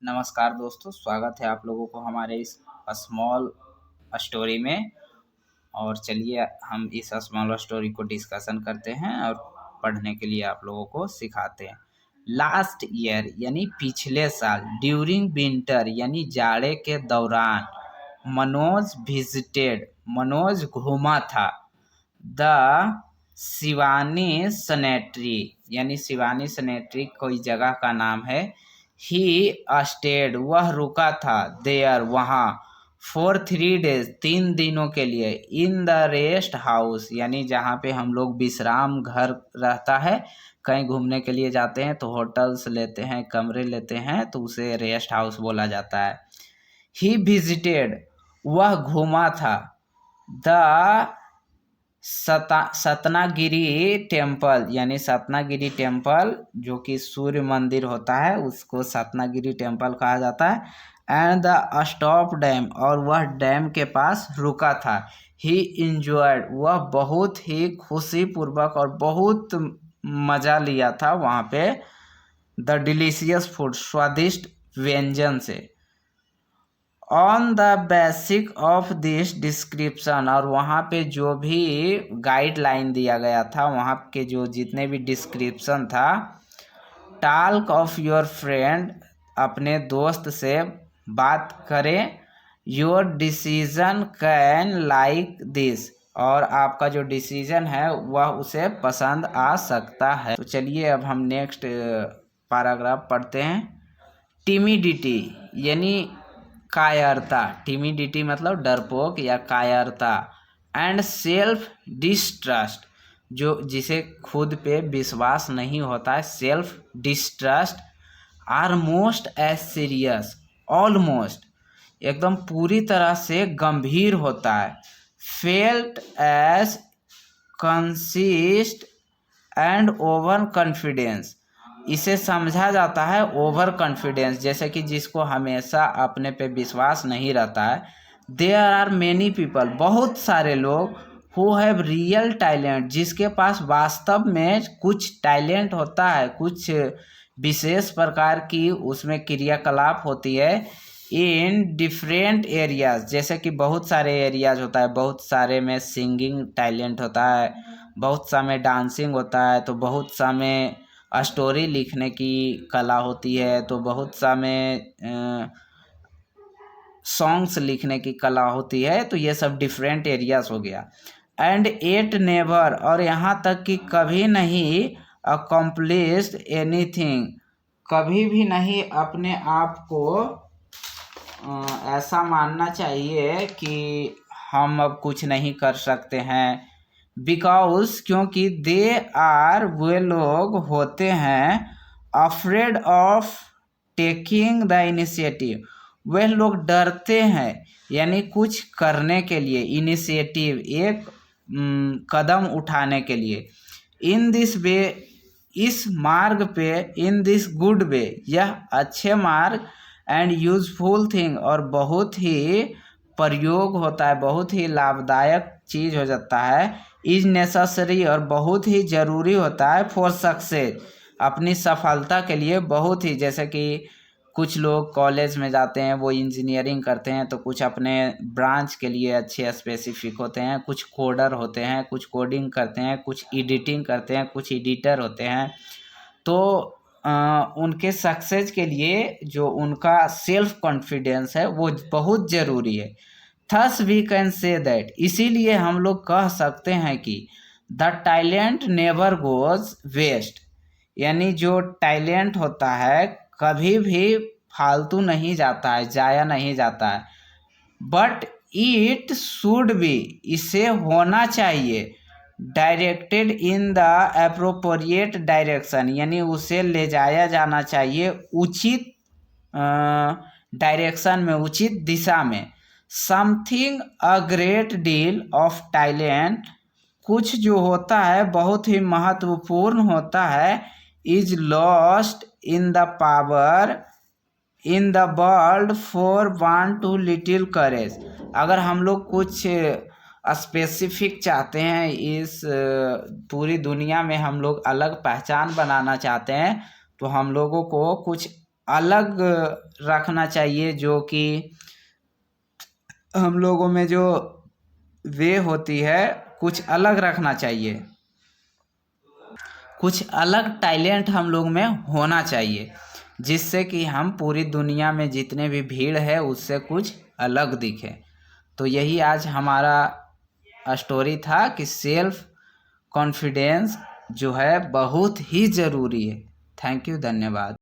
नमस्कार दोस्तों, स्वागत है आप लोगों को हमारे इस स्मॉल स्टोरी में। और चलिए हम इस स्मॉल स्टोरी को डिस्कशन करते हैं और पढ़ने के लिए आप लोगों को सिखाते हैं। लास्ट ईयर यानी पिछले साल, ड्यूरिंग विंटर यानी जाड़े के दौरान, मनोज घूमा था द शिवानी सैनिटरी, यानी शिवानी सैनिटरी कोई जगह का नाम है। ही स्टेड, वह रुका था, देयर, वहाँ, फॉर 3 days, 3 दिनों के लिए, इन द रेस्ट हाउस, यानी जहाँ पे हम लोग विश्राम घर रहता है, कहीं घूमने के लिए जाते हैं तो होटल्स लेते हैं, कमरे लेते हैं, तो उसे रेस्ट हाउस बोला जाता है। ही विजिटेड, वह घूमा था, द सतनागिरी टेम्पल, यानी सतनागिरी टेम्पल जो कि सूर्य मंदिर होता है उसको सतनागिरी टेम्पल कहा जाता है। एंड द स्टॉप डैम, और वह डैम के पास रुका था। ही इंजॉयड, वह बहुत ही खुशीपूर्वक और बहुत मज़ा लिया था वहाँ पे, द डिलीशियस फूड, स्वादिष्ट व्यंजन से। On the basic of this description, और वहाँ पे जो भी गाइडलाइन दिया गया था, वहाँ के जो जितने भी डिस्क्रिप्शन था, टॉक ऑफ योर फ्रेंड, अपने दोस्त से बात करें, your decision can like this, और आपका जो डिसीजन है वह उसे पसंद आ सकता है। तो चलिए अब हम नेक्स्ट पैराग्राफ पढ़ते हैं। टिमिडिटी यानी कायरता, टिमिडिटी मतलब डरपोक या कायरता। एंड सेल्फ डिस्ट्रस्ट, जो जिसे खुद पे विश्वास नहीं होता है, self distrust, are most as serious, almost, एकदम पूरी तरह से गंभीर होता है। Felt as consist and over confidence, इसे समझा जाता है ओवर कॉन्फिडेंस, जैसे कि जिसको हमेशा अपने पे विश्वास नहीं रहता है। देयर आर मेनी पीपल, बहुत सारे लोग, हु हैव रियल टैलेंट, जिसके पास वास्तव में कुछ टैलेंट होता है, कुछ विशेष प्रकार की उसमें क्रियाकलाप होती है। इन डिफरेंट एरियाज, जैसे कि बहुत सारे एरियाज होता है, बहुत सारे में सिंगिंग टैलेंट होता है, बहुत सा में डांसिंग होता है, तो बहुत सा में स्टोरी लिखने की कला होती है, तो बहुत सा में सॉन्ग्स लिखने की कला होती है। तो ये सब डिफरेंट एरियाज हो गया। एंड एट नेवर, और यहाँ तक कि कभी नहीं अकम्प्लिश्ड एनीथिंग, कभी भी नहीं अपने आप को ऐसा मानना चाहिए कि हम अब कुछ नहीं कर सकते हैं। बिकॉज, क्योंकि दे आर, वे लोग होते हैं, afraid of taking the initiative, वे लोग डरते हैं यानी कुछ करने के लिए, इनिशिएटिव एक कदम उठाने के लिए। इन दिस वे, इस मार्ग पे, इन दिस गुड वे, यह अच्छे मार्ग, एंड यूजफुल थिंग, और बहुत ही प्रयोग होता है, बहुत ही लाभदायक चीज़ हो जाता है। इज नेसेसरी, और बहुत ही ज़रूरी होता है, फॉर सक्सेस, अपनी सफलता के लिए बहुत ही, जैसे कि कुछ लोग कॉलेज में जाते हैं वो इंजीनियरिंग करते हैं, तो कुछ अपने ब्रांच के लिए अच्छे स्पेसिफिक होते हैं, कुछ कोडर होते हैं, कुछ कोडिंग करते हैं, कुछ एडिटिंग करते हैं, कुछ एडिटर होते हैं। तो उनके सक्सेस के लिए जो उनका सेल्फ कॉन्फिडेंस है वो बहुत ज़रूरी है। Thus we can say that, इसीलिए हम लोग कह सकते हैं कि the talent never goes waste, यानी जो टैलेंट होता है कभी भी फालतू नहीं जाता है, जाया नहीं जाता है। बट इट शुड बी, इसे होना चाहिए, directed in the appropriate direction, यानी उसे ले जाया जाना चाहिए उचित डायरेक्शन में, उचित दिशा में। Something a great deal of talent, कुछ जो होता है बहुत ही महत्वपूर्ण होता है, is lost in the power in the world for want to little courage, अगर हम लोग कुछ स्पेसिफिक चाहते हैं, इस पूरी दुनिया में हम लोग अलग पहचान बनाना चाहते हैं, तो हम लोगों को कुछ अलग रखना चाहिए, जो कि हम लोगों में जो वे होती है कुछ अलग रखना चाहिए, कुछ अलग टैलेंट हम लोग में होना चाहिए, जिससे कि हम पूरी दुनिया में जितने भी भीड़ है उससे कुछ अलग दिखे। तो यही आज हमारा स्टोरी था कि सेल्फ कॉन्फिडेंस जो है बहुत ही ज़रूरी है। थैंक यू, धन्यवाद।